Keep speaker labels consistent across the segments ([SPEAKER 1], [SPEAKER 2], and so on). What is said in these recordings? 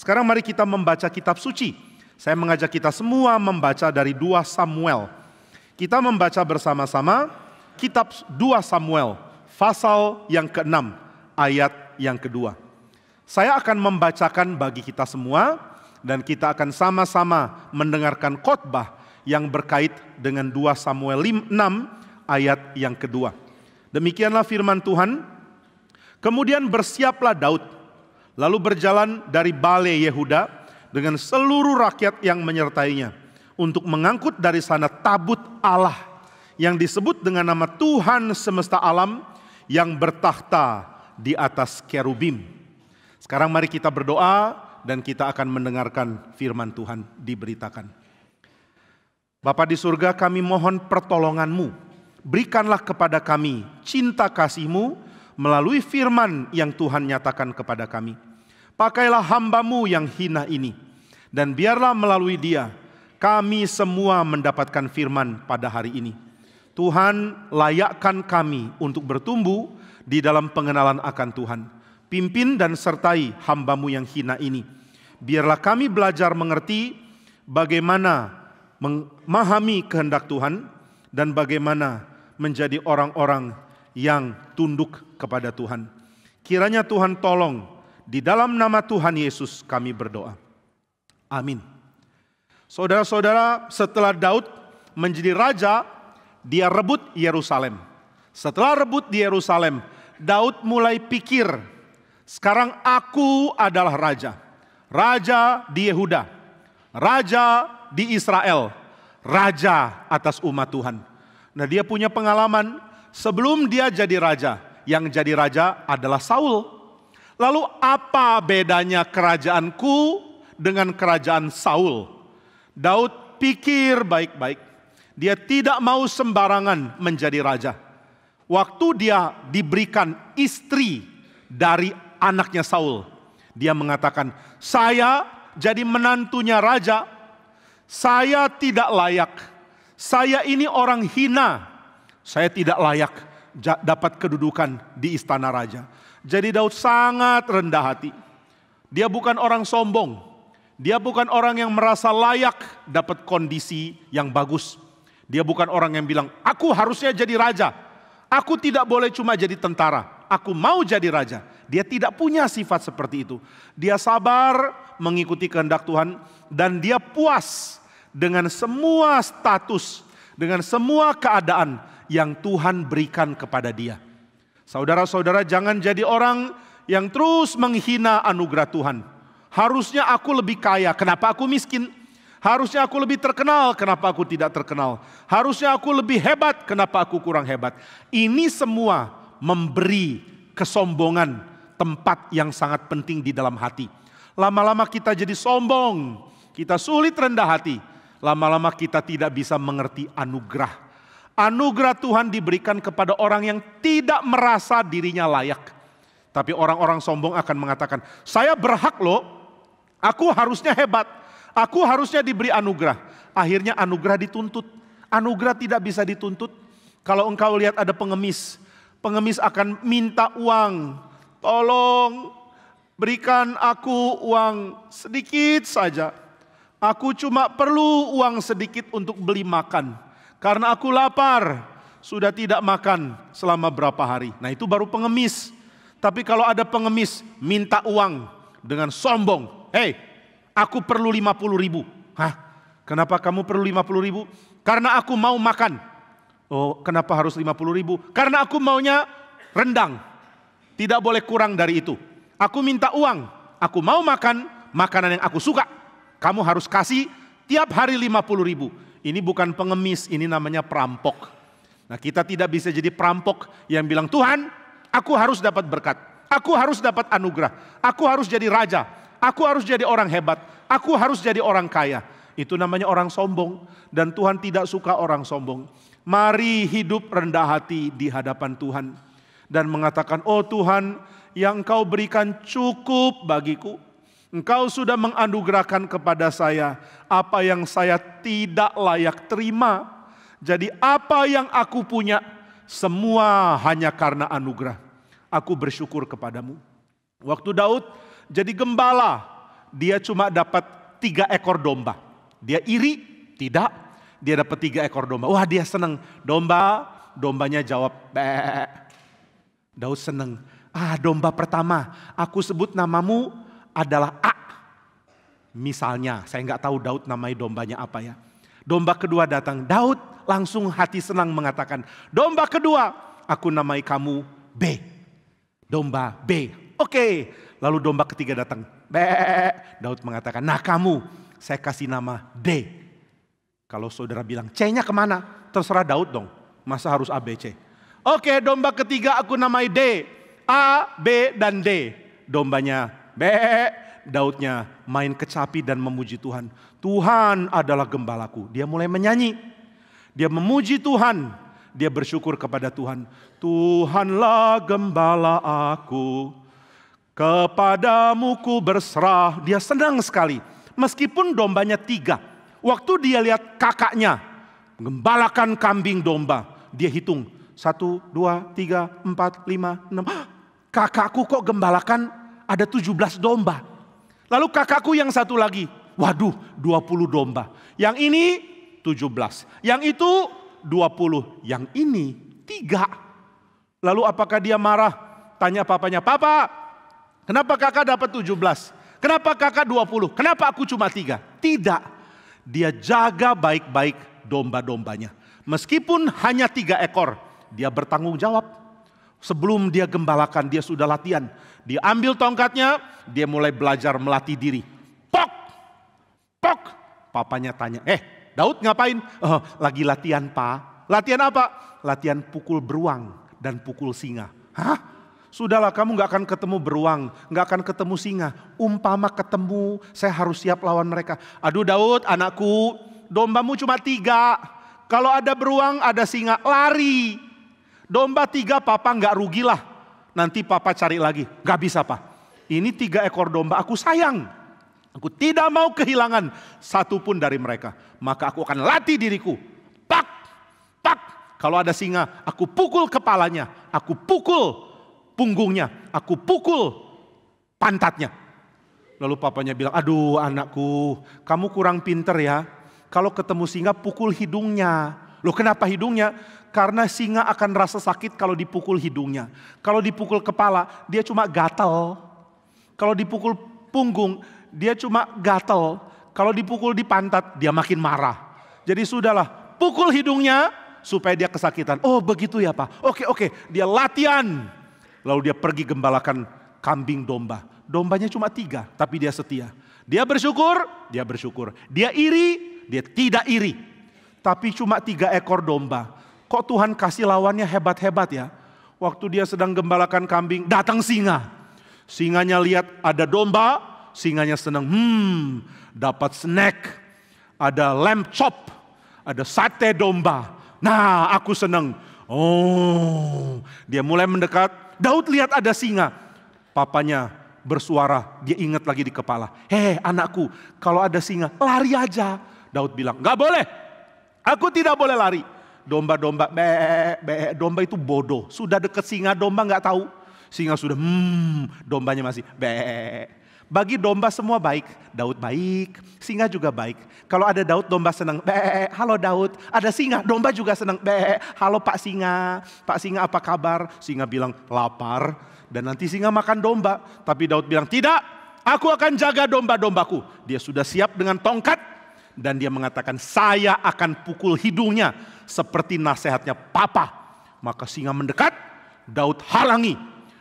[SPEAKER 1] Sekarang mari kita membaca kitab suci. Saya mengajak kita semua membaca dari 2 Samuel. Kita membaca bersama-sama kitab 2 Samuel, pasal yang ke-6, ayat yang kedua. Saya akan membacakan bagi kita semua, dan kita akan sama-sama mendengarkan khotbah yang berkait dengan 2 Samuel 6 ayat yang kedua. Demikianlah firman Tuhan. Kemudian bersiaplah Daud, lalu berjalan dari Bale Yehuda dengan seluruh rakyat yang menyertainya, untuk mengangkut dari sana tabut Allah yang disebut dengan nama Tuhan semesta alam, yang bertakhta di atas kerubim. Sekarang mari kita berdoa dan kita akan mendengarkan firman Tuhan diberitakan. Bapa di surga, kami mohon pertolongan-Mu. Berikanlah kepada kami cinta kasih-Mu melalui firman yang Tuhan nyatakan kepada kami. Pakailah hamba-Mu yang hina ini, dan biarlah melalui dia kami semua mendapatkan firman pada hari ini. Tuhan, layakkan kami untuk bertumbuh di dalam pengenalan akan Tuhan. Pimpin dan sertai hamba-Mu yang hina ini. Biarlah kami belajar mengerti bagaimana memahami kehendak Tuhan dan bagaimana menjadi orang-orang yang tunduk kepada Tuhan. Kiranya Tuhan tolong, di dalam nama Tuhan Yesus kami berdoa. Amin. Saudara-saudara, setelah Daud menjadi raja, dia rebut Yerusalem. Setelah rebut di Yerusalem, Daud mulai pikir, sekarang aku adalah raja. Raja di Yehuda, raja di Israel, raja atas umat Tuhan. Nah, dia punya pengalaman sebelum dia jadi raja. Yang jadi raja adalah Saul. Lalu apa bedanya kerajaanku dengan kerajaan Saul? Daud pikir baik-baik. Dia tidak mau sembarangan menjadi raja. Waktu dia diberikan istri dari anaknya Saul, dia mengatakan, saya jadi menantunya raja, saya tidak layak. Saya ini orang hina. Saya tidak layak dapat kedudukan di istana raja. Jadi Daud sangat rendah hati. Dia bukan orang sombong. Dia bukan orang yang merasa layak dapat kondisi yang bagus. Dia bukan orang yang bilang, aku harusnya jadi raja. Aku tidak boleh cuma jadi tentara. Aku mau jadi raja. Dia tidak punya sifat seperti itu. Dia sabar mengikuti kehendak Tuhan. Dan dia puas dengan semua status, dengan semua keadaan yang Tuhan berikan kepada dia. Saudara-saudara, jangan jadi orang yang terus menghina anugerah Tuhan. Harusnya aku lebih kaya, kenapa aku miskin? Harusnya aku lebih terkenal, kenapa aku tidak terkenal? Harusnya aku lebih hebat, kenapa aku kurang hebat? Ini semua memberi kesombongan tempat yang sangat penting di dalam hati. Lama-lama kita jadi sombong, kita sulit rendah hati. Lama-lama kita tidak bisa mengerti anugerah. Anugerah Tuhan diberikan kepada orang yang tidak merasa dirinya layak. Tapi orang-orang sombong akan mengatakan, saya berhak loh. Aku harusnya hebat, aku harusnya diberi anugerah. Akhirnya anugerah dituntut. Anugerah tidak bisa dituntut. Kalau engkau lihat ada pengemis, pengemis akan minta uang. Tolong berikan aku uang sedikit saja. Aku cuma perlu uang sedikit untuk beli makan. Karena aku lapar, sudah tidak makan selama berapa hari. Nah, itu baru pengemis. Tapi kalau ada pengemis minta uang dengan sombong. Hei, aku perlu 50.000. Hah? Kenapa kamu perlu 50.000? Karena aku mau makan. Oh, kenapa harus 50.000? Karena aku maunya rendang. Tidak boleh kurang dari itu. Aku minta uang. Aku mau makan makanan yang aku suka. Kamu harus kasih tiap hari 50.000. Ini bukan pengemis, ini namanya perampok. Nah, kita tidak bisa jadi perampok yang bilang, Tuhan, aku harus dapat berkat. Aku harus dapat anugerah. Aku harus jadi raja. Aku harus jadi orang hebat. Aku harus jadi orang kaya. Itu namanya orang sombong. Dan Tuhan tidak suka orang sombong. Mari hidup rendah hati di hadapan Tuhan. Dan mengatakan, oh Tuhan, yang Engkau berikan cukup bagiku. Engkau sudah menganugerahkan kepada saya apa yang saya tidak layak terima. Jadi apa yang aku punya, semua hanya karena anugerah. Aku bersyukur kepadamu. Waktu Daud jadi gembala dia cuma dapat 3 ekor domba. Dia iri? Tidak. Dia dapat 3 ekor domba. Wah, dia senang. Dombanya jawab, "Be." Daud senang. Domba pertama, aku sebut namamu adalah A. Misalnya, saya nggak tahu Daud namai dombanya apa ya. Domba kedua datang, Daud langsung hati senang mengatakan, domba kedua, aku namai kamu B. Domba B. Oke. Lalu domba ketiga datang, B. Daud mengatakan, nah kamu, saya kasih nama D. Kalau saudara bilang, C-nya kemana? Terserah Daud dong. Masa harus A, B, C? Oke, domba ketiga aku namai D. A, B, dan D. Dombanya B. Daudnya main kecapi dan memuji Tuhan. Tuhan adalah gembalaku. Dia mulai menyanyi. Dia memuji Tuhan. Dia bersyukur kepada Tuhan. Tuhanlah gembala aku. Kepadamu ku berserah. Dia senang sekali. Meskipun dombanya 3. Waktu dia lihat kakaknya menggembalakan kambing domba. Dia hitung. 1, 2, 3, 4, 5, 6. Kakakku kok gembalakan ada 17 domba. Lalu kakakku yang satu lagi, waduh 20 domba. Yang ini 17, yang itu 20, yang ini 3. Lalu apakah dia marah? Tanya papanya, Papa, kenapa kakak dapat 17? Kenapa kakak 20? Kenapa aku cuma 3? Tidak, dia jaga baik-baik domba-dombanya. Meskipun hanya 3 ekor, dia bertanggung jawab. Sebelum dia gembalakan, dia sudah latihan. Dia ambil tongkatnya, dia mulai belajar melatih diri. Pok, pok. Papanya tanya, Daud ngapain? Lagi latihan, Pak. Latihan apa? Latihan pukul beruang dan pukul singa. Hah? Sudahlah, kamu gak akan ketemu beruang, gak akan ketemu singa. Umpama ketemu, saya harus siap lawan mereka. Aduh Daud, anakku, dombamu cuma 3. Kalau ada beruang, ada singa, lari. Domba 3, papa gak rugilah. Nanti papa cari lagi. Gak bisa, Pak. Ini 3 ekor domba, aku sayang. Aku tidak mau kehilangan satu pun dari mereka. Maka aku akan latih diriku. Pak, pak. Kalau ada singa, aku pukul kepalanya. Aku pukul punggungnya. Aku pukul pantatnya. Lalu papanya bilang, aduh anakku, kamu kurang pinter ya. Kalau ketemu singa, pukul hidungnya. Loh kenapa hidungnya? Karena singa akan rasa sakit kalau dipukul hidungnya. Kalau dipukul kepala, dia cuma gatal. Kalau dipukul punggung, dia cuma gatal. Kalau dipukul di pantat, dia makin marah. Jadi sudahlah, pukul hidungnya supaya dia kesakitan. Oh begitu ya Pak. Oke, dia latihan. Lalu dia pergi gembalakan kambing domba. Dombanya cuma 3, tapi dia setia. Dia bersyukur. Dia iri, dia tidak iri. Tapi cuma 3 ekor domba. Kok Tuhan kasih lawannya hebat-hebat ya? Waktu dia sedang gembalakan kambing, datang singa. Singanya lihat ada domba, singanya senang. Dapat snack. Ada lamb chop, ada sate domba. Nah, aku senang. Oh, dia mulai mendekat. Daud lihat ada singa. Papanya bersuara, dia ingat lagi di kepala. Anakku, kalau ada singa, lari aja. Daud bilang, gak boleh. Aku tidak boleh lari. Domba-domba, domba itu bodoh. Sudah deket singa, domba gak tahu. Singa sudah, dombanya masih, Bagi domba semua baik. Daud baik, singa juga baik. Kalau ada Daud, domba senang, halo Daud. Ada singa, domba juga senang, halo Pak Singa. Pak Singa apa kabar? Singa bilang, lapar. Dan nanti singa makan domba. Tapi Daud bilang, tidak, aku akan jaga domba-dombaku. Dia sudah siap dengan tongkat. Dan dia mengatakan, saya akan pukul hidungnya. Seperti nasihatnya papa. Maka singa mendekat, Daud halangi.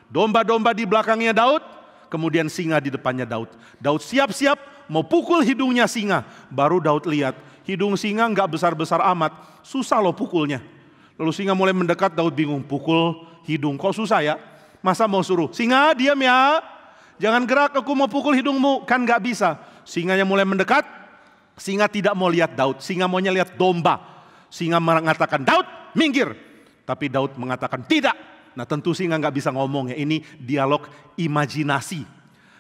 [SPEAKER 1] Domba-domba di belakangnya Daud, kemudian singa di depannya Daud. Daud siap-siap mau pukul hidungnya singa. Baru Daud lihat, hidung singa gak besar-besar amat. Susah loh pukulnya. Lalu singa mulai mendekat, Daud bingung, pukul hidung. Kok susah ya? Masa mau suruh, singa diam ya. Jangan gerak, aku mau pukul hidungmu. Kan gak bisa. Singanya mulai mendekat, singa tidak mau lihat Daud. Singa maunya lihat domba. Singa mengatakan, Daud minggir. Tapi Daud mengatakan tidak. Nah tentu singa gak bisa ngomong ya. Ini dialog imajinasi.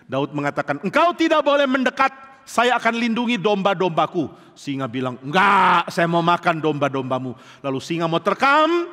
[SPEAKER 1] Daud mengatakan, engkau tidak boleh mendekat. Saya akan lindungi domba-dombaku. Singa bilang, enggak, saya mau makan domba-dombamu. Lalu singa mau terkam.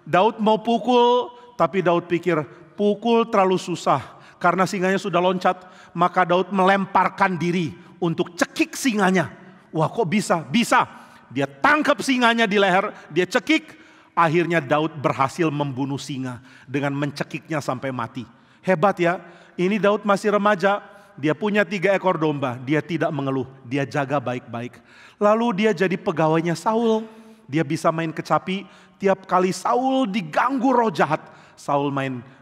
[SPEAKER 1] Daud mau pukul. Tapi Daud pikir, pukul terlalu susah. karena singanya sudah loncat, maka Daud melemparkan diri untuk cekik singanya. Wah, kok bisa? Bisa. Dia tangkap singanya di leher, dia cekik. Akhirnya Daud berhasil membunuh singa dengan mencekiknya sampai mati. Hebat ya, ini Daud masih remaja. Dia punya 3 ekor domba, dia tidak mengeluh, dia jaga baik-baik. Lalu dia jadi pegawainya Saul. Dia bisa main kecapi, tiap kali Saul diganggu roh jahat, Saul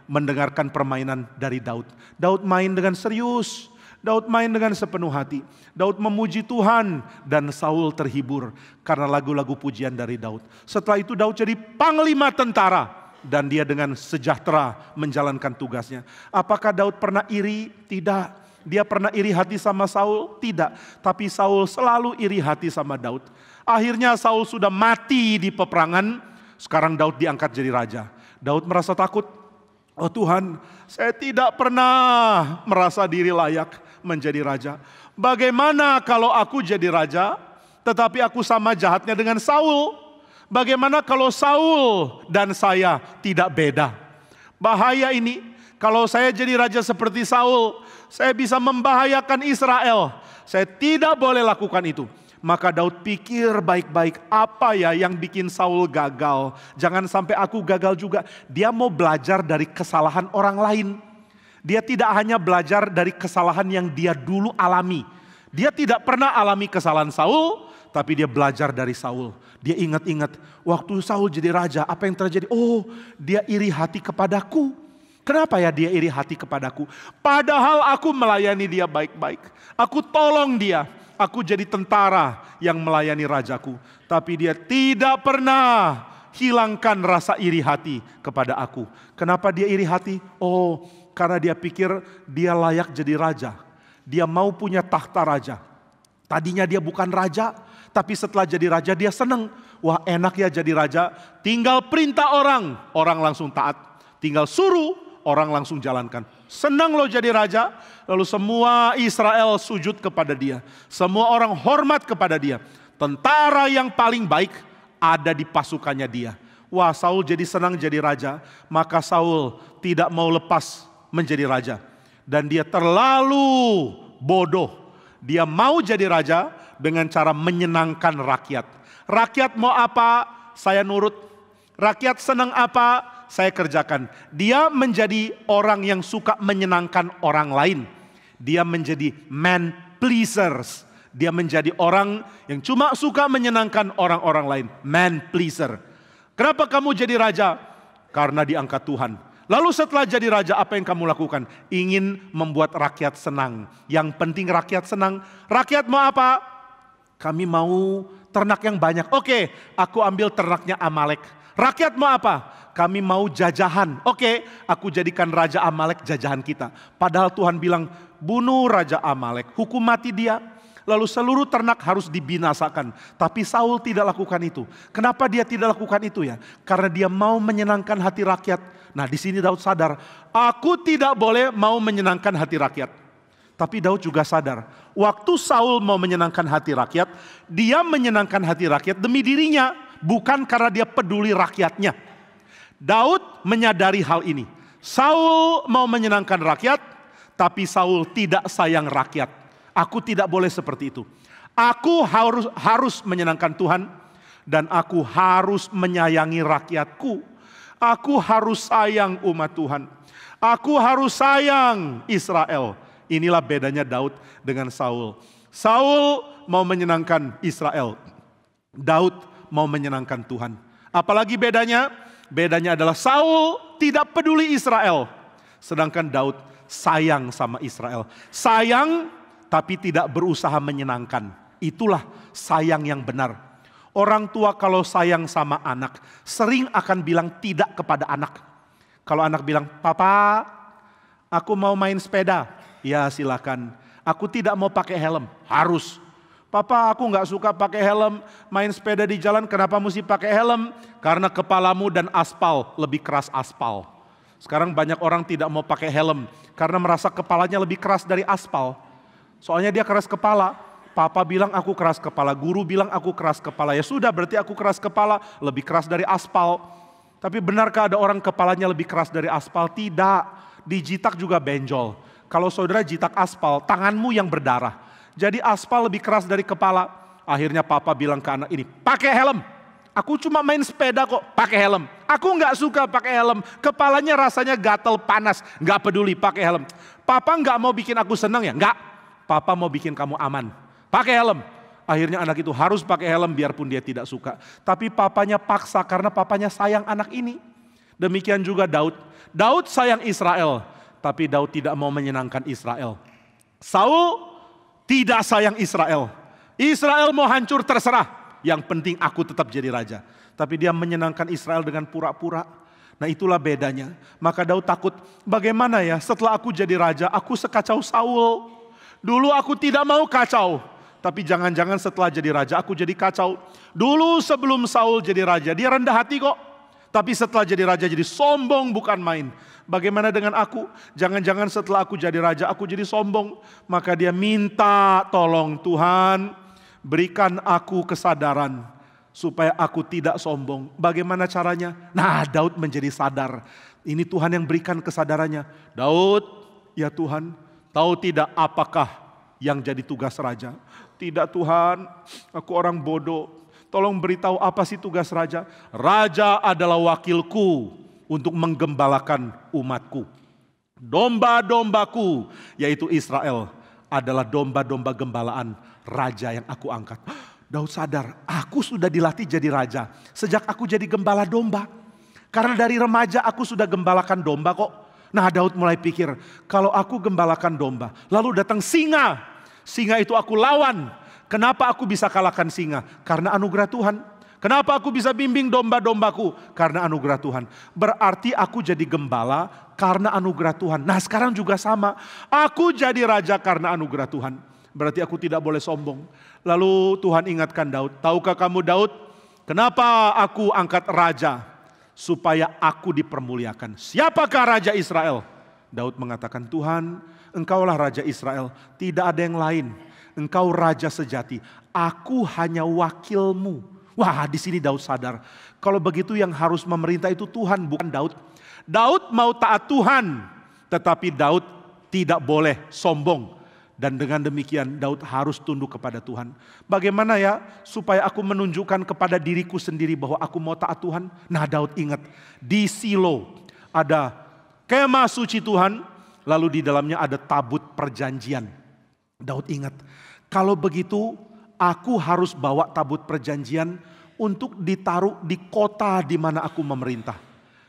[SPEAKER 1] mendengarkan permainan dari Daud. Daud main dengan serius, Daud main dengan sepenuh hati. Daud memuji Tuhan dan Saul terhibur karena lagu-lagu pujian dari Daud. Setelah itu Daud jadi panglima tentara dan dia dengan sejahtera menjalankan tugasnya. Apakah Daud pernah iri? Tidak. Dia pernah iri hati sama Saul? Tidak. Tapi Saul selalu iri hati sama Daud. Akhirnya Saul sudah mati di peperangan. Sekarang Daud diangkat jadi raja. Daud merasa takut. Oh Tuhan, saya tidak pernah merasa diri layak menjadi raja. Bagaimana kalau aku jadi raja, tetapi aku sama jahatnya dengan Saul? Bagaimana kalau Saul dan saya tidak beda? Bahaya ini, kalau saya jadi raja seperti Saul, saya bisa membahayakan Israel. Saya tidak boleh lakukan itu. Maka Daud pikir baik-baik, apa ya yang bikin Saul gagal? Jangan sampai aku gagal juga. Dia mau belajar dari kesalahan orang lain. Dia tidak hanya belajar dari kesalahan yang dia dulu alami. Dia tidak pernah alami kesalahan Saul, tapi dia belajar dari Saul. Dia ingat-ingat, waktu Saul jadi raja, apa yang terjadi? Oh, dia iri hati kepadaku. Kenapa ya dia iri hati kepadaku? Padahal aku melayani dia baik-baik. Aku tolong dia. Aku jadi tentara yang melayani rajaku. Tapi dia tidak pernah hilangkan rasa iri hati kepada aku. Kenapa dia iri hati? Oh, karena dia pikir dia layak jadi raja. Dia mau punya tahta raja. Tadinya dia bukan raja, tapi setelah jadi raja dia senang. Wah, enak ya jadi raja. Tinggal perintah orang, orang langsung taat. Tinggal suruh, orang langsung jalankan. Senang loh jadi raja. Lalu semua Israel sujud kepada dia. Semua orang hormat kepada dia. Tentara yang paling baik ada di pasukannya dia. Wah, Saul jadi senang jadi raja. Maka Saul tidak mau lepas menjadi raja. Dan dia terlalu bodoh. Dia mau jadi raja dengan cara menyenangkan rakyat. Rakyat mau apa, saya nurut. Rakyat senang apa, saya kerjakan. Dia menjadi orang yang suka menyenangkan orang lain. Dia menjadi man pleasers. Dia menjadi orang yang cuma suka menyenangkan orang-orang lain. Man pleaser. Kenapa kamu jadi raja? Karena diangkat Tuhan. Lalu setelah jadi raja, apa yang kamu lakukan? Ingin membuat rakyat senang. Yang penting rakyat senang. Rakyat mau apa? Kami mau ternak yang banyak. Oke, aku ambil ternaknya Amalek. Rakyat mau apa? Kami mau jajahan. Oke, aku jadikan Raja Amalek jajahan kita. Padahal Tuhan bilang, bunuh Raja Amalek, hukum mati dia. Lalu seluruh ternak harus dibinasakan. Tapi Saul tidak lakukan itu. Kenapa dia tidak lakukan itu ya? Karena dia mau menyenangkan hati rakyat. Nah, di sini Daud sadar, aku tidak boleh mau menyenangkan hati rakyat. Tapi Daud juga sadar, waktu Saul mau menyenangkan hati rakyat, dia menyenangkan hati rakyat demi dirinya, bukan karena dia peduli rakyatnya. Daud menyadari hal ini. Saul mau menyenangkan rakyat, tapi Saul tidak sayang rakyat. Aku tidak boleh seperti itu. Aku harus menyenangkan Tuhan dan aku harus menyayangi rakyatku. Aku harus sayang umat Tuhan. Aku harus sayang Israel. Inilah bedanya Daud dengan Saul. Saul mau menyenangkan Israel. Daud mau menyenangkan Tuhan. Apalagi bedanya? Bedanya adalah Saul tidak peduli Israel. Sedangkan Daud sayang sama Israel. Sayang tapi tidak berusaha menyenangkan. Itulah sayang yang benar. Orang tua kalau sayang sama anak sering akan bilang tidak kepada anak. Kalau anak bilang, "Papa, aku mau main sepeda." Ya silakan. "Aku tidak mau pakai helm." Harus. "Papa, aku gak suka pakai helm, main sepeda di jalan, kenapa mesti pakai helm?" Karena kepalamu dan aspal lebih keras aspal. Sekarang banyak orang tidak mau pakai helm karena merasa kepalanya lebih keras dari aspal. Soalnya dia keras kepala. Papa bilang aku keras kepala, guru bilang aku keras kepala. Ya sudah, berarti aku keras kepala, lebih keras dari aspal. Tapi benarkah ada orang kepalanya lebih keras dari aspal? Tidak. dijitak juga benjol. Kalau saudara jitak aspal, tanganmu yang berdarah. Jadi aspal lebih keras dari kepala. Akhirnya papa bilang ke anak ini, pakai helm. Aku cuma main sepeda kok, pakai helm. Aku nggak suka pakai helm. Kepalanya rasanya gatel panas, nggak peduli pakai helm. Papa nggak mau bikin aku senang ya? Nggak. Papa mau bikin kamu aman. Pakai helm. Akhirnya anak itu harus pakai helm biarpun dia tidak suka. Tapi papanya paksa karena papanya sayang anak ini. Demikian juga Daud. Daud sayang Israel. Tapi Daud tidak mau menyenangkan Israel. Saul tidak sayang Israel. Israel mau hancur terserah. Yang penting aku tetap jadi raja. Tapi dia menyenangkan Israel dengan pura-pura. Nah itulah bedanya. Maka Daud takut, bagaimana ya setelah aku jadi raja, aku sekacau Saul. Dulu aku tidak mau kacau. Tapi jangan-jangan setelah jadi raja aku jadi kacau. Dulu sebelum Saul jadi raja dia rendah hati kok. Tapi setelah jadi raja jadi sombong bukan main. Bagaimana dengan aku? Jangan-jangan setelah aku jadi raja aku jadi sombong. Maka dia minta tolong Tuhan berikan aku kesadaran supaya aku tidak sombong. Bagaimana caranya? Nah Daud menjadi sadar. Ini Tuhan yang berikan kesadarannya. Daud, ya Tuhan, tahu tidak apakah yang jadi tugas raja? Tidak Tuhan, aku orang bodoh. Tolong beritahu apa sih tugas raja? Raja adalah wakilku untuk menggembalakan umatku. Domba-dombaku, yaitu Israel, adalah domba-domba gembalaan raja yang aku angkat. Daud sadar, aku sudah dilatih jadi raja sejak aku jadi gembala domba. Karena dari remaja aku sudah gembalakan domba kok. Nah Daud mulai pikir, kalau aku gembalakan domba, lalu datang singa. Singa itu aku lawan. Kenapa aku bisa kalahkan singa? Karena anugerah Tuhan. Kenapa aku bisa bimbing domba-dombaku? Karena anugerah Tuhan. Berarti aku jadi gembala karena anugerah Tuhan. Nah sekarang juga sama. Aku jadi raja karena anugerah Tuhan. Berarti aku tidak boleh sombong. Lalu Tuhan ingatkan Daud. Tahukah kamu Daud? Kenapa aku angkat raja? Supaya aku dipermuliakan. Siapakah raja Israel? Daud mengatakan, Tuhan, Engkaulah raja Israel. Tidak ada yang lain. Engkau raja sejati. Aku hanya wakilmu. Wah, di sini Daud sadar. Kalau begitu yang harus memerintah itu Tuhan, bukan Daud. Daud mau taat Tuhan. Tetapi Daud tidak boleh sombong. Dan dengan demikian Daud harus tunduk kepada Tuhan. Bagaimana ya supaya aku menunjukkan kepada diriku sendiri bahwa aku mau taat Tuhan? Nah Daud ingat, di Silo ada kemah suci Tuhan. Lalu di dalamnya ada tabut perjanjian. Daud ingat, kalau begitu aku harus bawa tabut perjanjian untuk ditaruh di kota di mana aku memerintah.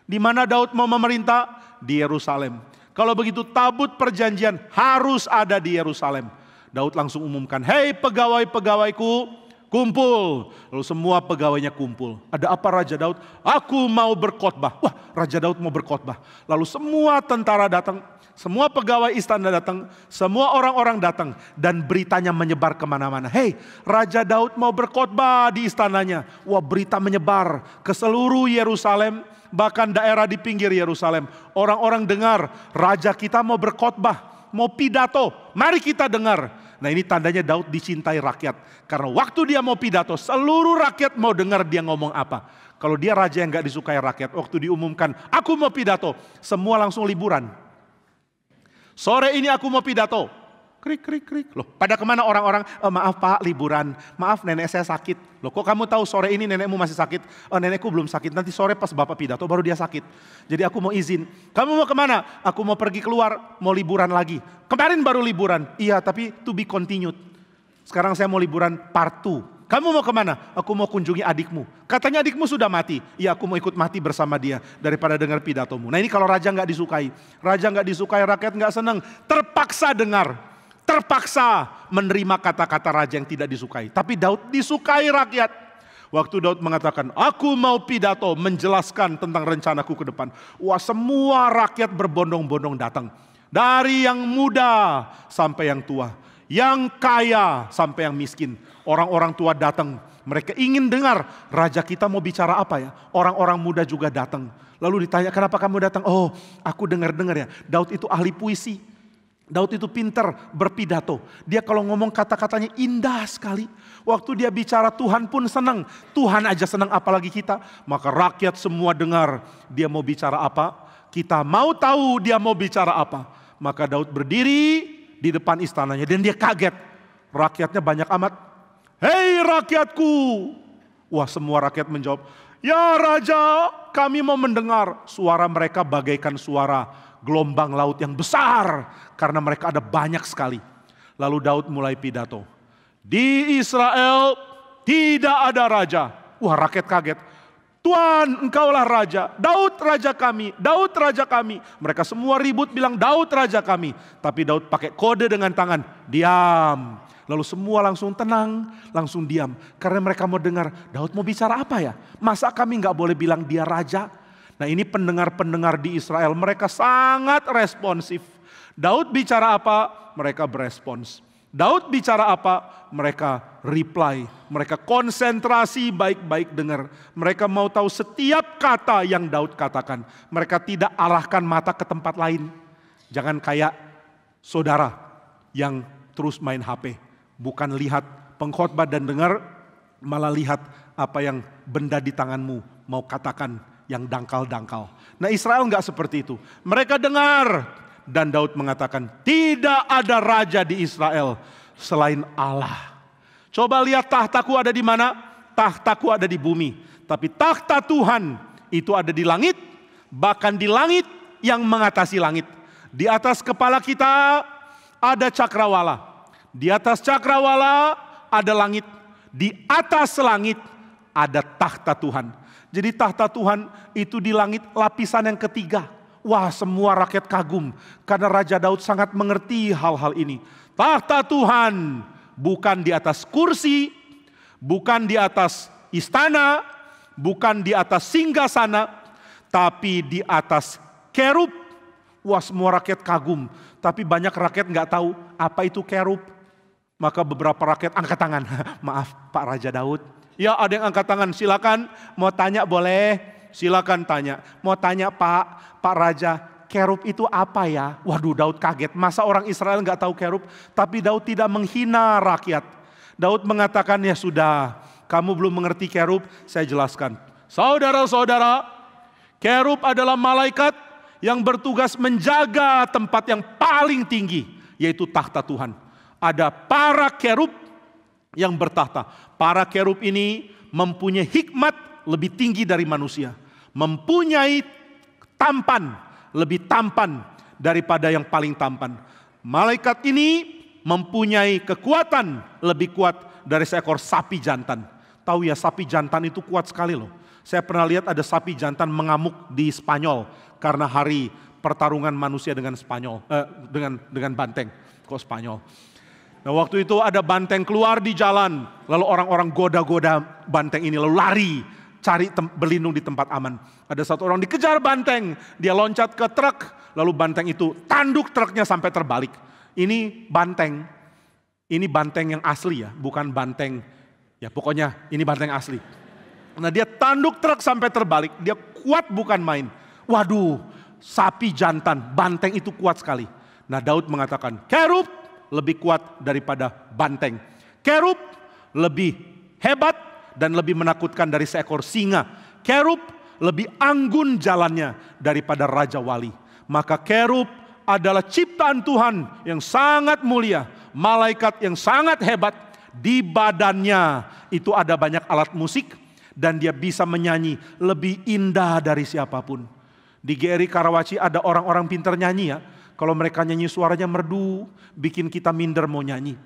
[SPEAKER 1] Di mana Daud mau memerintah? Di Yerusalem. Kalau begitu tabut perjanjian harus ada di Yerusalem. Daud langsung umumkan, hei pegawai-pegawaiku kumpul. Lalu semua pegawainya kumpul. Ada apa Raja Daud? Aku mau berkhotbah. Wah, Raja Daud mau berkhotbah. Lalu semua tentara datang. Semua pegawai istana datang, semua orang-orang datang dan beritanya menyebar kemana-mana. Hei, Raja Daud mau berkhotbah di istananya. Wah, berita menyebar ke seluruh Yerusalem, bahkan daerah di pinggir Yerusalem. Orang-orang dengar, Raja kita mau berkhotbah, mau pidato. Mari kita dengar. Nah ini tandanya Daud dicintai rakyat. Karena waktu dia mau pidato, seluruh rakyat mau dengar dia ngomong apa. Kalau dia raja yang gak disukai rakyat, waktu diumumkan, aku mau pidato, semua langsung liburan. Sore ini aku mau pidato. Krik, krik, krik. Loh, pada kemana orang-orang? Maaf Pak, liburan. Maaf nenek saya sakit. Loh, kok kamu tahu sore ini nenekmu masih sakit? Nenekku belum sakit. Nanti sore pas Bapak pidato baru dia sakit. Jadi aku mau izin. Kamu mau kemana? Aku mau pergi keluar, mau liburan lagi. Kemarin baru liburan. Iya, tapi to be continued. Sekarang saya mau liburan part 2. Kamu mau kemana? Aku mau kunjungi adikmu. Katanya adikmu sudah mati. Iya, aku mau ikut mati bersama dia daripada dengar pidatomu. Nah ini kalau raja nggak disukai. Raja nggak disukai, rakyat nggak senang. Terpaksa dengar. Terpaksa menerima kata-kata raja yang tidak disukai. Tapi Daud disukai rakyat. Waktu Daud mengatakan, aku mau pidato menjelaskan tentang rencanaku ke depan. Wah, semua rakyat berbondong-bondong datang. Dari yang muda sampai yang tua. Yang kaya sampai yang miskin. Orang-orang tua datang. Mereka ingin dengar raja kita mau bicara apa ya. Orang-orang muda juga datang. Lalu ditanya, kenapa kamu datang? Oh, aku dengar-dengar ya. Daud itu ahli puisi. Daud itu pintar berpidato. Dia kalau ngomong kata-katanya indah sekali. Waktu dia bicara Tuhan pun senang. Tuhan aja senang apalagi kita. Maka rakyat semua dengar dia mau bicara apa. Kita mau tahu dia mau bicara apa. Maka Daud berdiri di depan istananya dan dia kaget. Rakyatnya banyak amat. Hei rakyatku. Wah, semua rakyat menjawab, ya raja, kami mau mendengar. Suara mereka bagaikan suara gelombang laut yang besar. Karena mereka ada banyak sekali. Lalu Daud mulai pidato. Di Israel tidak ada raja. Wah, rakyat kaget. Tuhan, engkaulah raja. Daud raja kami. Daud raja kami. Mereka semua ribut bilang Daud raja kami. Tapi Daud pakai kode dengan tangan. Diam. Lalu semua langsung tenang, langsung diam. Karena mereka mau dengar, Daud mau bicara apa ya? Masa kami nggak boleh bilang dia raja? Nah, ini pendengar-pendengar di Israel, mereka sangat responsif. Daud bicara apa? Mereka berespons. Daud bicara apa? Mereka reply. Mereka konsentrasi baik-baik dengar. Mereka mau tahu setiap kata yang Daud katakan. Mereka tidak arahkan mata ke tempat lain. Jangan kayak saudara yang terus main HP. Bukan lihat pengkhotbah dan dengar, malah lihat apa yang benda di tanganmu mau katakan yang dangkal-dangkal. Nah, Israel enggak seperti itu. Mereka dengar. Dan Daud mengatakan, tidak ada raja di Israel selain Allah. Coba lihat tahtaku ada di mana? Tahtaku ada di bumi. Tapi tahta Tuhan itu ada di langit. Bahkan di langit yang mengatasi langit. Di atas kepala kita ada cakrawala. Di atas cakrawala ada langit. Di atas langit ada tahta Tuhan. Jadi tahta Tuhan itu di langit lapisan yang ketiga. Wah, semua rakyat kagum karena Raja Daud sangat mengerti hal-hal ini. Tahta Tuhan bukan di atas kursi, bukan di atas istana, bukan di atas singgasana, tapi di atas kerub. Wah, semua rakyat kagum, tapi banyak rakyat nggak tahu apa itu kerub. Maka beberapa rakyat angkat tangan. Maaf Pak Raja Daud. Ya, ada yang angkat tangan, silakan mau tanya boleh. Silakan tanya. Mau tanya Pak Raja, kerub itu apa ya? Waduh, Daud kaget. Masa orang Israel nggak tahu kerub? Tapi Daud tidak menghina rakyat. Daud mengatakan, ya sudah, kamu belum mengerti kerub, saya jelaskan. Saudara-saudara, kerub adalah malaikat yang bertugas menjaga tempat yang paling tinggi, yaitu tahta Tuhan. Ada para kerub yang bertahta. Para kerub ini mempunyai hikmat lebih tinggi dari manusia. Mempunyai tampan, lebih tampan daripada yang paling tampan. Malaikat ini mempunyai kekuatan lebih kuat dari seekor sapi jantan. Tahu ya, sapi jantan itu kuat sekali loh. Saya pernah lihat ada sapi jantan mengamuk di Spanyol karena hari pertarungan manusia dengan Spanyol, dengan banteng. Kok Spanyol? Nah, waktu itu ada banteng keluar di jalan, lalu orang-orang goda-goda banteng ini lalu lari. Cari berlindung di tempat aman. Ada satu orang dikejar banteng. Dia loncat ke truk. Lalu banteng itu tanduk truknya sampai terbalik. Ini banteng. Ini banteng yang asli ya. Bukan banteng. Ya pokoknya ini banteng asli. Nah, dia tanduk truk sampai terbalik. Dia kuat bukan main. Waduh, sapi jantan. Banteng itu kuat sekali. Nah, Daud mengatakan, kerub lebih kuat daripada banteng. Kerub lebih hebat dan lebih menakutkan dari seekor singa. Kerub lebih anggun jalannya daripada Raja Wali. Maka kerub adalah ciptaan Tuhan yang sangat mulia. Malaikat yang sangat hebat. Di badannya itu ada banyak alat musik. Dan dia bisa menyanyi lebih indah dari siapapun. Di GRI Karawaci ada orang-orang pintar nyanyi ya. Kalau mereka nyanyi suaranya merdu, bikin kita minder mau nyanyi.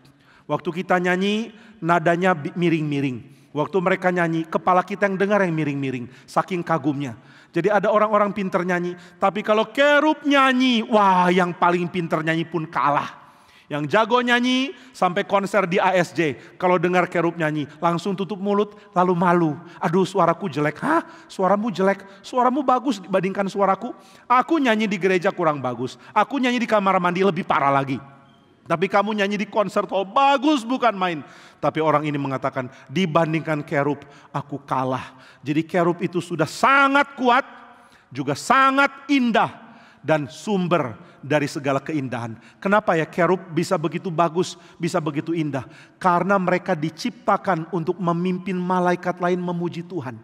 [SPEAKER 1] Waktu kita nyanyi nadanya miring-miring. Waktu mereka nyanyi, kepala kita yang dengar yang miring-miring. Saking kagumnya. Jadi ada orang-orang pinter nyanyi. Tapi kalau kerub nyanyi, wah yang paling pinter nyanyi pun kalah. Yang jago nyanyi sampai konser di ASJ. Kalau dengar kerub nyanyi, langsung tutup mulut lalu malu. Aduh, suaraku jelek. Hah? Suaramu jelek? Suaramu bagus dibandingkan suaraku. Aku nyanyi di gereja kurang bagus. Aku nyanyi di kamar mandi lebih parah lagi. Tapi kamu nyanyi di konser tol bagus bukan main. Tapi orang ini mengatakan dibandingkan kerub aku kalah. Jadi kerub itu sudah sangat kuat, juga sangat indah dan sumber dari segala keindahan. Kenapa ya kerub bisa begitu bagus, bisa begitu indah? Karena mereka diciptakan untuk memimpin malaikat lain memuji Tuhan.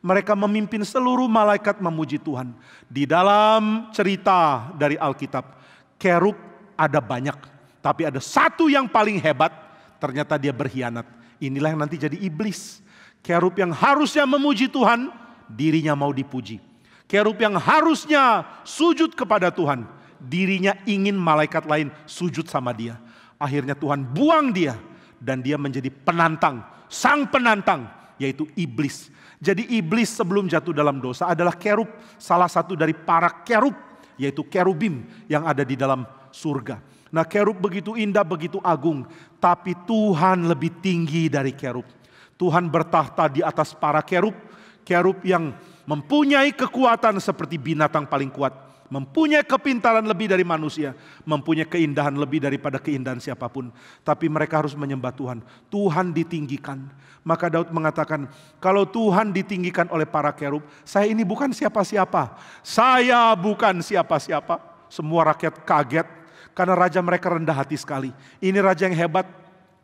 [SPEAKER 1] Mereka memimpin seluruh malaikat memuji Tuhan. Di dalam cerita dari Alkitab, kerub ada banyak. Tapi ada satu yang paling hebat, ternyata dia berkhianat. Inilah yang nanti jadi iblis. Kerub yang harusnya memuji Tuhan, dirinya mau dipuji. Kerub yang harusnya sujud kepada Tuhan, dirinya ingin malaikat lain sujud sama dia. Akhirnya Tuhan buang dia dan dia menjadi penantang, sang penantang, yaitu iblis. Jadi iblis sebelum jatuh dalam dosa adalah kerub, salah satu dari para kerub, yaitu kerubim yang ada di dalam surga. Nah, kerub begitu indah, begitu agung, tapi Tuhan lebih tinggi dari kerub. Tuhan bertahta di atas para kerub, kerub yang mempunyai kekuatan seperti binatang paling kuat, mempunyai kepintaran lebih dari manusia, mempunyai keindahan lebih daripada keindahan siapapun. Tapi mereka harus menyembah Tuhan. Tuhan ditinggikan. Maka Daud mengatakan, kalau Tuhan ditinggikan oleh para kerub, saya ini bukan siapa-siapa. Saya bukan siapa-siapa. Semua rakyat kaget karena raja mereka rendah hati sekali. Ini raja yang hebat.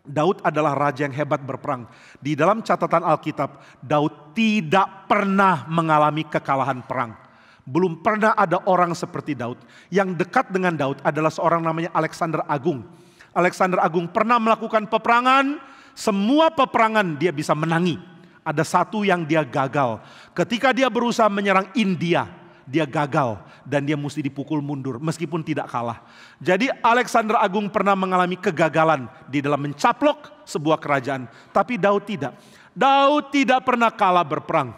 [SPEAKER 1] Daud adalah raja yang hebat berperang. Di dalam catatan Alkitab, Daud tidak pernah mengalami kekalahan perang. Belum pernah ada orang seperti Daud. Yang dekat dengan Daud adalah seorang namanya Alexander Agung. Alexander Agung pernah melakukan peperangan, semua peperangan dia bisa menangi. Ada satu yang dia gagal. Ketika dia berusaha menyerang India, dia gagal dan dia mesti dipukul mundur meskipun tidak kalah. Jadi Alexander Agung pernah mengalami kegagalan di dalam mencaplok sebuah kerajaan. Tapi Daud tidak. Daud tidak pernah kalah berperang.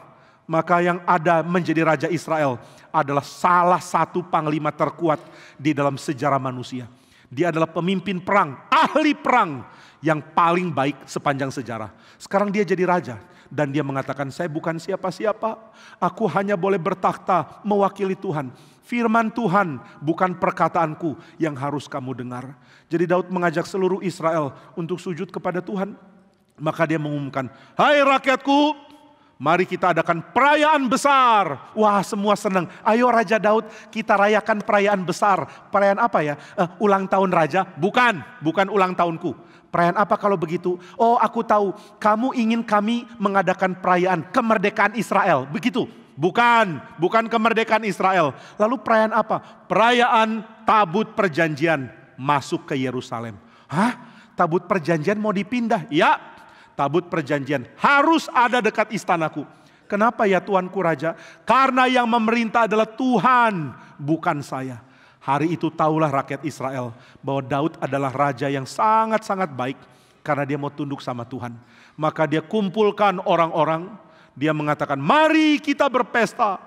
[SPEAKER 1] Maka yang ada menjadi raja Israel adalah salah satu panglima terkuat di dalam sejarah manusia. Dia adalah pemimpin perang, ahli perang yang paling baik sepanjang sejarah. Sekarang dia jadi raja. Dan dia mengatakan, saya bukan siapa-siapa. Aku hanya boleh bertakhta mewakili Tuhan. Firman Tuhan bukan perkataanku yang harus kamu dengar. Jadi Daud mengajak seluruh Israel untuk sujud kepada Tuhan. Maka dia mengumumkan, hai rakyatku, mari kita adakan perayaan besar. Wah, semua senang. Ayo Raja Daud, kita rayakan perayaan besar. Perayaan apa ya? Ulang tahun raja? Bukan ulang tahunku. Perayaan apa kalau begitu? Oh, aku tahu. Kamu ingin kami mengadakan perayaan kemerdekaan Israel. Begitu? Bukan kemerdekaan Israel. Lalu perayaan apa? Perayaan tabut perjanjian masuk ke Yerusalem. Hah? Tabut perjanjian mau dipindah? Ya, tabut perjanjian harus ada dekat istanaku. Kenapa ya Tuanku Raja? Karena yang memerintah adalah Tuhan, bukan saya. Hari itu tahulah rakyat Israel bahwa Daud adalah raja yang sangat-sangat baik karena dia mau tunduk sama Tuhan. Maka dia kumpulkan orang-orang, dia mengatakan, mari kita berpesta,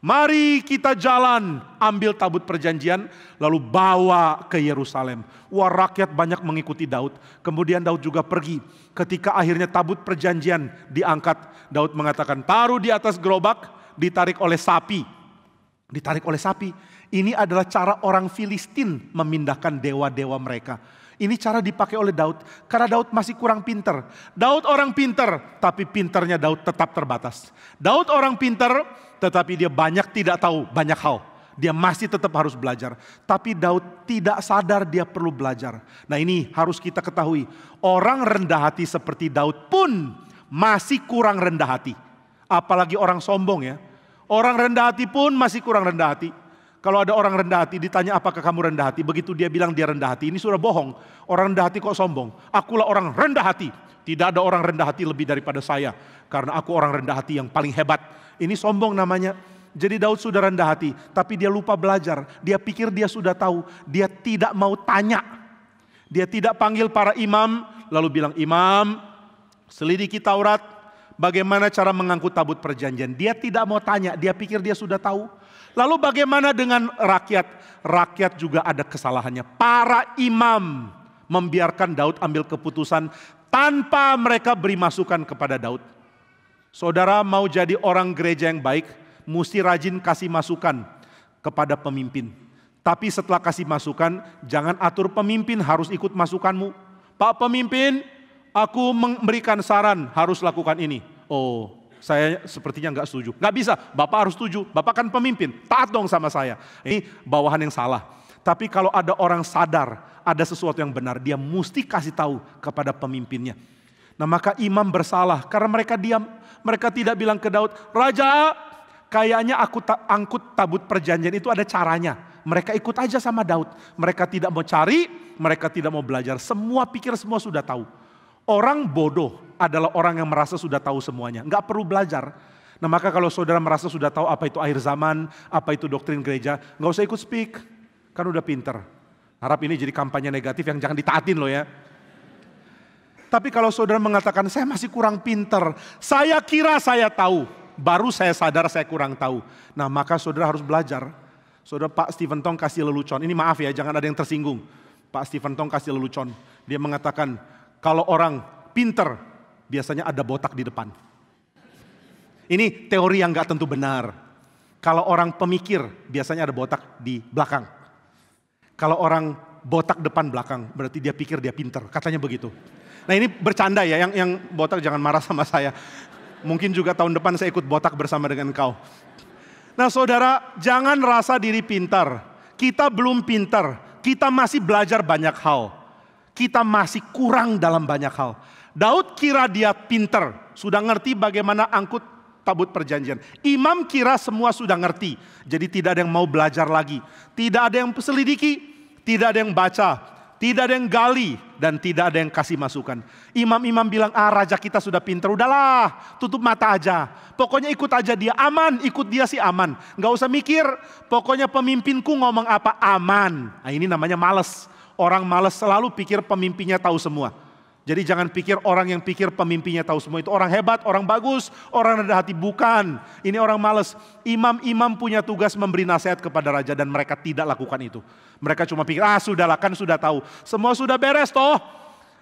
[SPEAKER 1] mari kita jalan, ambil tabut perjanjian lalu bawa ke Yerusalem. Wah, rakyat banyak mengikuti Daud. Kemudian Daud juga pergi. Ketika akhirnya tabut perjanjian diangkat, Daud mengatakan, taruh di atas gerobak, ditarik oleh sapi. Ditarik oleh sapi. Ini adalah cara orang Filistin memindahkan dewa-dewa mereka. Ini cara dipakai oleh Daud. Karena Daud masih kurang pinter. Daud orang pinter, tapi pinternya Daud tetap terbatas. Daud orang pinter, tetapi dia tidak tahu banyak hal. Dia masih tetap harus belajar. Tapi Daud tidak sadar dia perlu belajar. Nah, ini harus kita ketahui. Orang rendah hati seperti Daud pun masih kurang rendah hati. Apalagi orang sombong ya. Orang rendah hati pun masih kurang rendah hati. Kalau ada orang rendah hati ditanya apakah kamu rendah hati. Begitu dia bilang dia rendah hati, ini sudah bohong. Orang rendah hati kok sombong. Akulah orang rendah hati. Tidak ada orang rendah hati lebih daripada saya. Karena aku orang rendah hati yang paling hebat. Ini sombong namanya. Jadi Daud sudah rendah hati. Tapi dia lupa belajar. Dia pikir dia sudah tahu. Dia tidak mau tanya. Dia tidak panggil para imam. Lalu bilang, imam selidiki Taurat. Bagaimana cara mengangkut tabut perjanjian. Dia tidak mau tanya. Dia pikir dia sudah tahu. Lalu bagaimana dengan rakyat? Rakyat juga ada kesalahannya. Para imam membiarkan Daud ambil keputusan tanpa mereka beri masukan kepada Daud. Saudara mau jadi orang gereja yang baik, mesti rajin kasih masukan kepada pemimpin. Tapi setelah kasih masukan, jangan atur pemimpin harus ikut masukanmu. Pak pemimpin, aku memberikan saran harus lakukan ini. Oh, saya sepertinya nggak setuju. Nggak bisa, Bapak harus setuju. Bapak kan pemimpin, taat dong sama saya. Ini bawahan yang salah. Tapi kalau ada orang sadar, ada sesuatu yang benar, dia mesti kasih tahu kepada pemimpinnya. Nah maka imam bersalah karena mereka diam. Mereka tidak bilang ke Daud, Raja kayaknya aku angkut tabut perjanjian itu ada caranya. Mereka ikut aja sama Daud. Mereka tidak mau cari, mereka tidak mau belajar. Semua pikir semua sudah tahu. Orang bodoh adalah orang yang merasa sudah tahu semuanya. Nggak perlu belajar. Nah maka kalau saudara merasa sudah tahu apa itu akhir zaman, apa itu doktrin gereja, nggak usah ikut speak, kan udah pinter. Harap ini jadi kampanye negatif yang jangan ditaatin loh ya. Tapi kalau saudara mengatakan saya masih kurang pinter, saya kira saya tahu, baru saya sadar saya kurang tahu. Nah maka saudara harus belajar. Saudara Pak Stephen Tong kasih lelucon, ini maaf ya jangan ada yang tersinggung. Pak Stephen Tong kasih lelucon, dia mengatakan kalau orang pinter biasanya ada botak di depan. Ini teori yang gak tentu benar. Kalau orang pemikir biasanya ada botak di belakang. Kalau orang botak depan belakang berarti dia pikir dia pinter, katanya begitu. Nah ini bercanda ya, yang botak jangan marah sama saya. Mungkin juga tahun depan saya ikut botak bersama dengan kau. Nah saudara jangan rasa diri pintar. Kita belum pintar, kita masih belajar banyak hal. Kita masih kurang dalam banyak hal. Daud kira dia pintar, sudah ngerti bagaimana angkut tabut perjanjian. Imam kira semua sudah ngerti. Jadi tidak ada yang mau belajar lagi. Tidak ada yang selidiki. Tidak ada yang baca. Tidak ada yang gali. Dan tidak ada yang kasih masukan. Imam-imam bilang, raja kita sudah pintar. Udahlah, tutup mata aja. Pokoknya ikut aja dia, aman. Ikut dia sih aman. Gak usah mikir. Pokoknya pemimpinku ngomong apa, aman. Nah ini namanya males. Orang males selalu pikir pemimpinnya tahu semua. Jadi jangan pikir orang yang pikir pemimpinnya tahu semua itu orang hebat, orang bagus, orang rendah hati. Bukan, ini orang malas. Imam-imam punya tugas memberi nasihat kepada raja dan mereka tidak lakukan itu. Mereka cuma pikir, sudahlah kan sudah tahu. Semua sudah beres toh.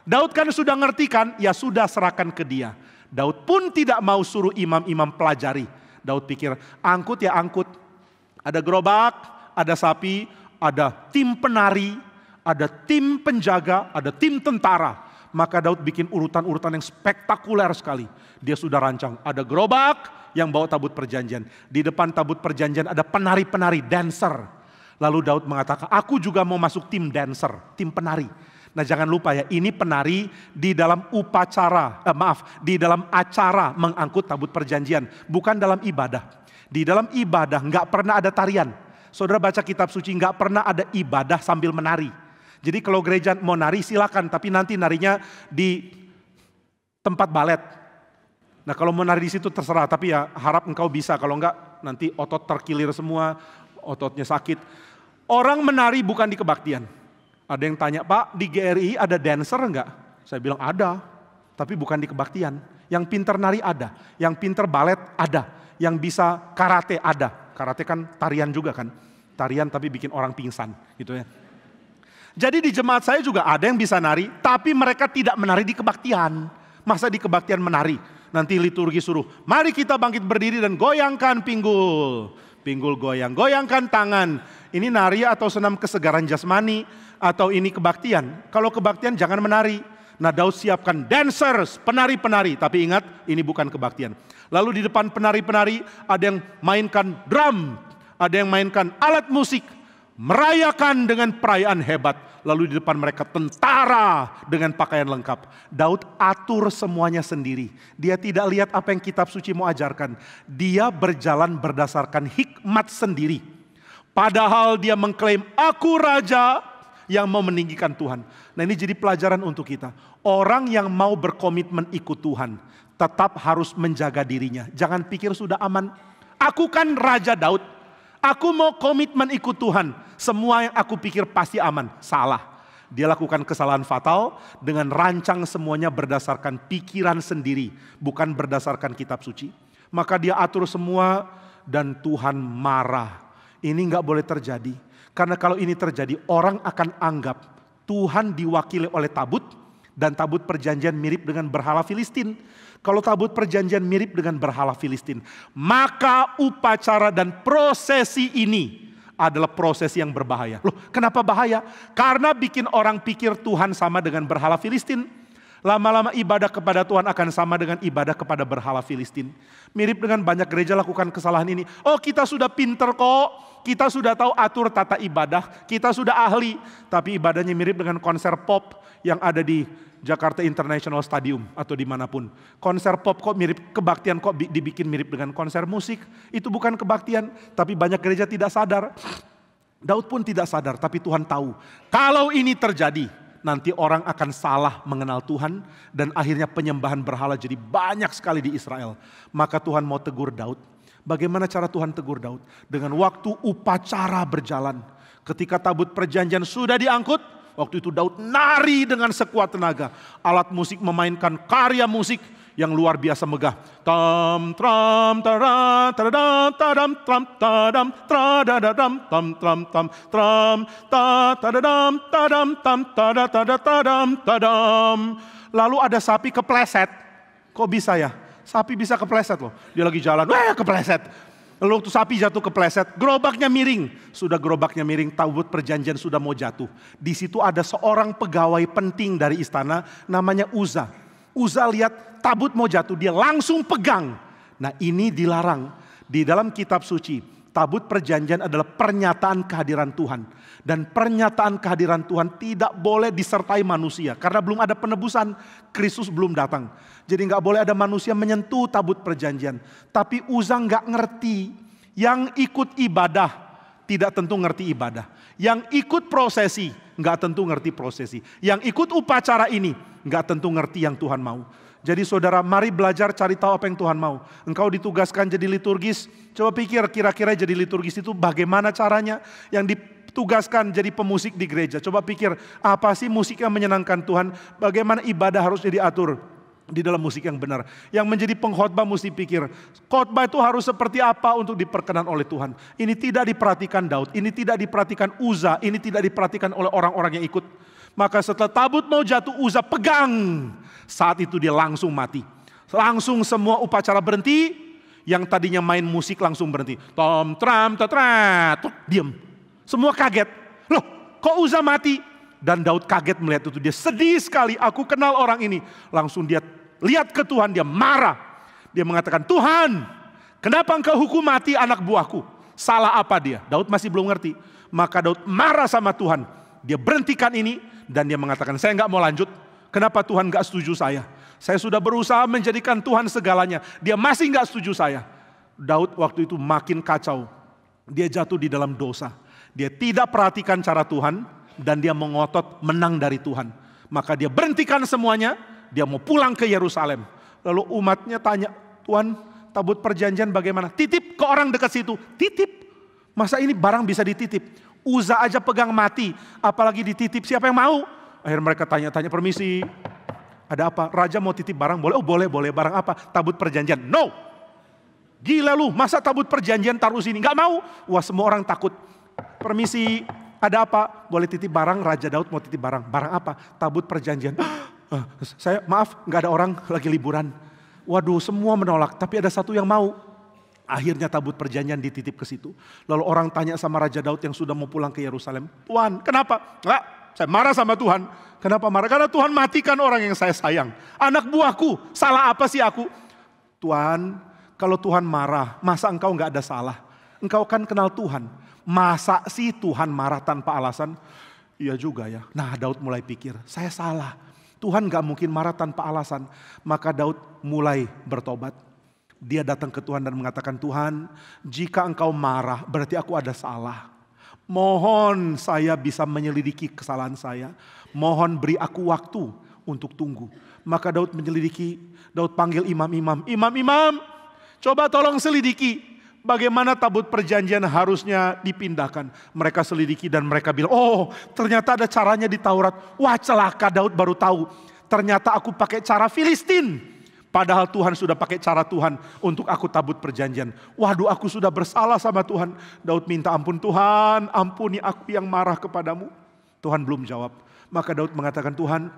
[SPEAKER 1] Daud kan sudah ngerti kan, ya sudah serahkan ke dia. Daud pun tidak mau suruh imam-imam pelajari. Daud pikir, angkut ya angkut. Ada gerobak, ada sapi, ada tim penari, ada tim penjaga, ada tim tentara. Maka Daud bikin urutan-urutan yang spektakuler sekali. Dia sudah rancang, ada gerobak yang bawa tabut perjanjian. Di depan tabut perjanjian ada penari-penari, dancer. Lalu Daud mengatakan, aku juga mau masuk tim dancer, tim penari. Nah jangan lupa ya, ini penari di dalam di dalam acara mengangkut tabut perjanjian. Bukan dalam ibadah. Di dalam ibadah nggak pernah ada tarian. Saudara baca kitab suci nggak pernah ada ibadah sambil menari. Jadi kalau gereja mau nari silakan, tapi nanti narinya di tempat balet. Nah kalau mau nari di situ terserah, tapi ya harap engkau bisa, kalau enggak nanti otot terkilir semua, ototnya sakit. Orang menari bukan di kebaktian. Ada yang tanya, Pak di GRI ada dancer enggak? Saya bilang ada, tapi bukan di kebaktian. Yang pinter nari ada, yang pinter balet ada, yang bisa karate ada. Karate kan tarian juga kan, tarian tapi bikin orang pingsan gitu ya. Jadi di jemaat saya juga ada yang bisa nari, tapi mereka tidak menari di kebaktian. Masa di kebaktian menari? Nanti liturgi suruh, mari kita bangkit berdiri dan goyangkan pinggul. Pinggul goyang, goyangkan tangan. Ini nari atau senam kesegaran jasmani, atau ini kebaktian? Kalau kebaktian jangan menari. Nah Daud siapkan dancers, penari-penari. Tapi ingat, ini bukan kebaktian. Lalu di depan penari-penari ada yang mainkan drum, ada yang mainkan alat musik. Merayakan dengan perayaan hebat. Lalu di depan mereka tentara dengan pakaian lengkap. Daud atur semuanya sendiri. Dia tidak lihat apa yang kitab suci mau ajarkan. Dia berjalan berdasarkan hikmat sendiri. Padahal dia mengklaim, aku raja yang mau meninggikan Tuhan. Nah ini jadi pelajaran untuk kita. Orang yang mau berkomitmen ikut Tuhan, tetap harus menjaga dirinya. Jangan pikir sudah aman. Aku kan Raja Daud. Aku mau komitmen ikut Tuhan. Semua yang aku pikir pasti aman. Salah. Dia lakukan kesalahan fatal dengan rancang semuanya berdasarkan pikiran sendiri. Bukan berdasarkan kitab suci. Maka dia atur semua dan Tuhan marah. Ini gak boleh terjadi. Karena kalau ini terjadi orang akan anggap Tuhan diwakili oleh tabut. Dan tabut perjanjian mirip dengan berhala Filistin. Kalau tabut perjanjian mirip dengan berhala Filistin, maka upacara dan prosesi ini adalah prosesi yang berbahaya. Loh, kenapa bahaya? Karena bikin orang pikir Tuhan sama dengan berhala Filistin. Lama-lama ibadah kepada Tuhan akan sama dengan ibadah kepada berhala Filistin. Mirip dengan banyak gereja lakukan kesalahan ini. Oh, kita sudah pinter kok. Kita sudah tahu atur tata ibadah. Kita sudah ahli. Tapi ibadahnya mirip dengan konser pop yang ada di Jakarta International Stadium atau dimanapun. Konser pop kok mirip, kebaktian kok dibikin mirip dengan konser musik. Itu bukan kebaktian, tapi banyak gereja tidak sadar. Daud pun tidak sadar, tapi Tuhan tahu. Kalau ini terjadi, nanti orang akan salah mengenal Tuhan. Dan akhirnya penyembahan berhala jadi banyak sekali di Israel. Maka Tuhan mau tegur Daud. Bagaimana cara Tuhan tegur Daud? Dengan waktu upacara berjalan. Ketika tabut perjanjian sudah diangkut, waktu itu Daud nari dengan sekuat tenaga. Alat musik memainkan karya musik yang luar biasa megah. Tam tram tara tadam tadam tram tadam tradadam tam tram tam tram ta tadam tadam tam tada tada tadam tadam. Lalu ada sapi kepleset. Kok bisa ya? Sapi bisa kepleset loh. Dia lagi jalan, kepleset. Lalu waktu sapi jatuh kepleset, gerobaknya miring. Sudah gerobaknya miring, tabut perjanjian sudah mau jatuh. Di situ ada seorang pegawai penting dari istana, namanya Uza. Uza lihat tabut mau jatuh, dia langsung pegang. Nah ini dilarang. Di dalam kitab suci, tabut perjanjian adalah pernyataan kehadiran Tuhan. Dan pernyataan kehadiran Tuhan tidak boleh disertai manusia. Karena belum ada penebusan, Kristus belum datang. Jadi gak boleh ada manusia menyentuh tabut perjanjian. Tapi Uza gak ngerti. Yang ikut ibadah tidak tentu ngerti ibadah. Yang ikut prosesi gak tentu ngerti prosesi. Yang ikut upacara ini gak tentu ngerti yang Tuhan mau. Jadi saudara, mari belajar cari tahu apa yang Tuhan mau. Engkau ditugaskan jadi liturgis, coba pikir kira-kira jadi liturgis itu bagaimana caranya. Yang ditugaskan jadi pemusik di gereja, coba pikir apa sih musik yang menyenangkan Tuhan. Bagaimana ibadah harusnya diatur di dalam musik yang benar. Yang menjadi pengkhotbah mesti pikir, khotbah itu harus seperti apa untuk diperkenan oleh Tuhan. Ini tidak diperhatikan Daud, ini tidak diperhatikan Uza, ini tidak diperhatikan oleh orang-orang yang ikut. Maka setelah tabut mau jatuh, Uza pegang. Saat itu dia langsung mati. Langsung semua upacara berhenti. Yang tadinya main musik langsung berhenti. Tom tram tatrat, diam. Semua kaget. Loh, kok Uza mati? Dan Daud kaget melihat itu. Dia sedih sekali, aku kenal orang ini. Langsung dia lihat ke Tuhan, dia marah. Dia mengatakan, Tuhan, kenapa engkau hukum mati anak buahku? Salah apa dia? Daud masih belum ngerti. Maka Daud marah sama Tuhan. Dia berhentikan ini dan dia mengatakan, saya nggak mau lanjut. Kenapa Tuhan gak setuju saya? Saya sudah berusaha menjadikan Tuhan segalanya. Dia masih gak setuju saya. Daud waktu itu makin kacau. Dia jatuh di dalam dosa. Dia tidak perhatikan cara Tuhan. Dan dia mengotot menang dari Tuhan. Maka dia berhentikan semuanya. Dia mau pulang ke Yerusalem. Lalu umatnya tanya, Tuhan, tabut perjanjian bagaimana? Titip ke orang dekat situ. Titip. Masa ini barang bisa dititip? Uza aja pegang mati. Apalagi dititip, siapa yang mau? Akhirnya mereka tanya-tanya, permisi, ada apa? Raja mau titip barang? Boleh? Oh boleh, barang apa? Tabut perjanjian. No! Gila lu, masa tabut perjanjian taruh sini? Gak mau. Wah semua orang takut. Permisi, ada apa? Boleh titip barang, Raja Daud mau titip barang. Barang apa? Tabut perjanjian. Saya maaf, gak ada orang, lagi liburan. Waduh semua menolak, tapi ada satu yang mau. Akhirnya tabut perjanjian dititip ke situ. Lalu orang tanya sama Raja Daud yang sudah mau pulang ke Yerusalem. Tuhan, kenapa? Enggak. Saya marah sama Tuhan. Kenapa marah? Karena Tuhan matikan orang yang saya sayang. Anak buahku, salah apa sih aku? Tuhan, kalau Tuhan marah, masa engkau gak ada salah? Engkau kan kenal Tuhan. Masa sih Tuhan marah tanpa alasan? Iya juga ya. Nah Daud mulai pikir, saya salah. Tuhan gak mungkin marah tanpa alasan. Maka Daud mulai bertobat. Dia datang ke Tuhan dan mengatakan, Tuhan, jika engkau marah berarti aku ada salah. Mohon saya bisa menyelidiki kesalahan saya. Mohon beri aku waktu untuk tunggu. Maka Daud menyelidiki, Daud panggil imam-imam. Imam-imam, coba tolong selidiki. Bagaimana tabut perjanjian harusnya dipindahkan. Mereka selidiki dan mereka bilang, oh ternyata ada caranya di Taurat. Wah celaka, Daud baru tahu. Ternyata aku pakai cara Filistin. Padahal Tuhan sudah pakai cara Tuhan untuk aku tabut perjanjian. Waduh aku sudah bersalah sama Tuhan. Daud minta ampun, Tuhan ampuni aku yang marah kepadamu. Tuhan belum jawab. Maka Daud mengatakan, Tuhan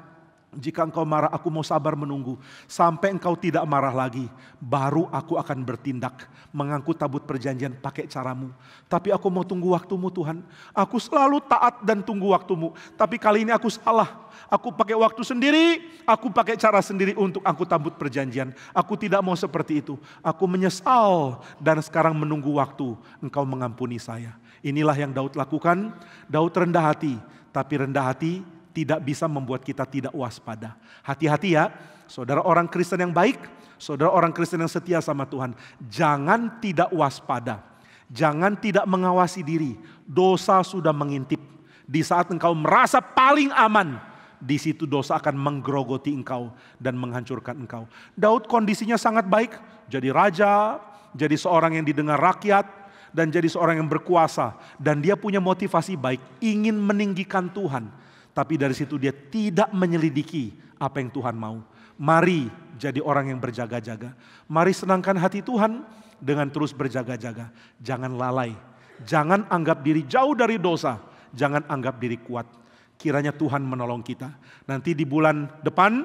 [SPEAKER 1] jika engkau marah aku mau sabar menunggu. Sampai engkau tidak marah lagi. Baru aku akan bertindak. Mengangkut tabut perjanjian pakai caramu. Tapi aku mau tunggu waktumu Tuhan. Aku selalu taat dan tunggu waktumu. Tapi kali ini aku salah. Aku pakai waktu sendiri, aku pakai cara sendiri untuk angkut tabut perjanjian. Aku tidak mau seperti itu. Aku menyesal dan sekarang menunggu waktu engkau mengampuni saya. Inilah yang Daud lakukan. Daud rendah hati, tapi rendah hati tidak bisa membuat kita tidak waspada. Hati-hati ya, saudara orang Kristen yang baik, saudara orang Kristen yang setia sama Tuhan. Jangan tidak waspada, jangan tidak mengawasi diri. Dosa sudah mengintip. Di saat engkau merasa paling aman, di situ dosa akan menggerogoti engkau dan menghancurkan engkau. Daud kondisinya sangat baik, jadi raja, jadi seorang yang didengar rakyat, dan jadi seorang yang berkuasa. Dan dia punya motivasi baik, ingin meninggikan Tuhan. Tapi dari situ dia tidak menyelidiki apa yang Tuhan mau. Mari jadi orang yang berjaga-jaga. Mari senangkan hati Tuhan dengan terus berjaga-jaga. Jangan lalai, jangan anggap diri jauh dari dosa, jangan anggap diri kuat. Kiranya Tuhan menolong kita. Nanti di bulan depan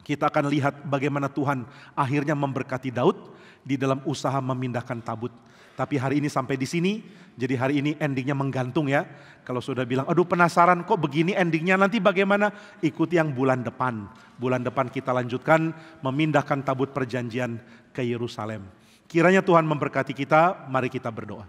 [SPEAKER 1] kita akan lihat bagaimana Tuhan akhirnya memberkati Daud di dalam usaha memindahkan tabut. Tapi hari ini sampai di sini, jadi hari ini endingnya menggantung ya. Kalau sudah bilang, aduh penasaran kok begini endingnya, nanti bagaimana? Ikuti yang bulan depan. Bulan depan kita lanjutkan memindahkan tabut perjanjian ke Yerusalem. Kiranya Tuhan memberkati kita, mari kita berdoa.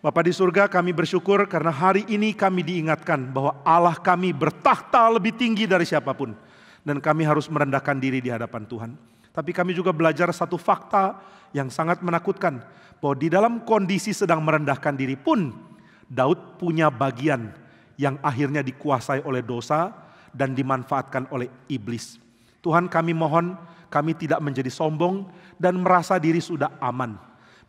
[SPEAKER 1] Bapa di surga, kami bersyukur karena hari ini kami diingatkan bahwa Allah kami bertakhta lebih tinggi dari siapapun. Dan kami harus merendahkan diri di hadapan Tuhan. Tapi kami juga belajar satu fakta yang sangat menakutkan. Bahwa di dalam kondisi sedang merendahkan diri pun, Daud punya bagian yang akhirnya dikuasai oleh dosa dan dimanfaatkan oleh iblis. Tuhan kami mohon, kami tidak menjadi sombong dan merasa diri sudah aman.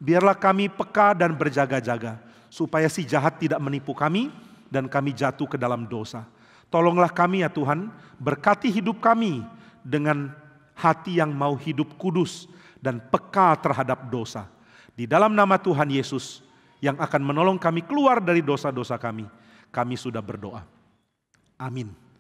[SPEAKER 1] Biarlah kami peka dan berjaga-jaga, supaya si jahat tidak menipu kami dan kami jatuh ke dalam dosa. Tolonglah kami ya Tuhan, berkati hidup kami dengan hati yang mau hidup kudus dan peka terhadap dosa. Di dalam nama Tuhan Yesus yang akan menolong kami keluar dari dosa-dosa kami, kami sudah berdoa. Amin.